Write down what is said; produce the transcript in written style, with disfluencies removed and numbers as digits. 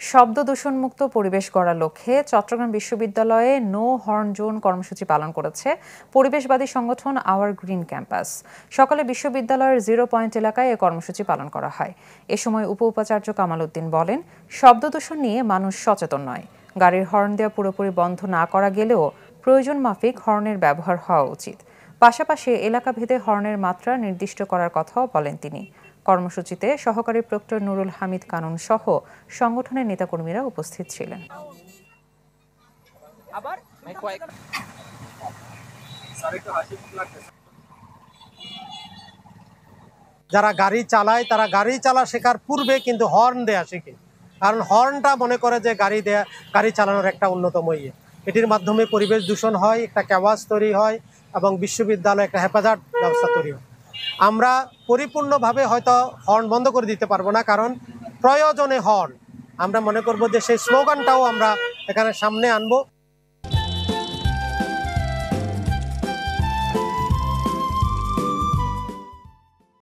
শব্দ দূষণমুক্ত পরিবেশ গড়ার লক্ষ্যে চট্টগ্রাম বিশ্ববিদ্যালয়ে নো হর্ন জোন কর্মসূচি পালন করেছে পরিবেশবাদী সংগঠন আওয়ার গ্রিন ক্যাম্পাস। সকালে বিশ্ববিদ্যালয়ের 0 পয়েন্ট এলাকায় এ কর্মসূচি পালন করা হয়। এ সময় উপাচার্য কামাল উদ্দিন বলেন, শব্দ দূষণ নিয়ে মানুষ সচেতন নয়। গাড়ির হর্ন দেওয়া পুরোপুরি বন্ধ না করা গেলেও প্রয়োজন মাফিক হর্নের ব্যবহার হওয়া উচিত। পাশাপাশি এলাকাভেদে হর্নের মাত্রা নির্দিষ্ট করার কথাও বলেন তিনি। কর্মসূচিতে সহকারী প্রক্টর নুরুল হামিদ কানুন সহ সংগঠনের নেতাকর্মীরা উপস্থিত ছিলেন। যারা গাড়ি চালায় তারা গাড়ি চালা শেখার পূর্বে কিন্তু হর্ন দেয়া শেখে, কারণ হর্নটা মনে করে যে গাড়ি চালানোর একটা অন্যতম ইয়ে। এটির মাধ্যমে পরিবেশ দূষণ হয়, একটা ক্যাওয়াস তৈরি হয় এবং বিশ্ববিদ্যালয়ে একটা হেফাজত ব্যবস্থা তৈরি হয়। আমরা পরিপূর্ণভাবে হয়তো হর্ন বন্ধ করে দিতে পারবো না, কারণ প্রয়োজনে হর্ন আমরা মনে করবো যে সেই স্লোগানটাও আমরা এখানে সামনে আনবো।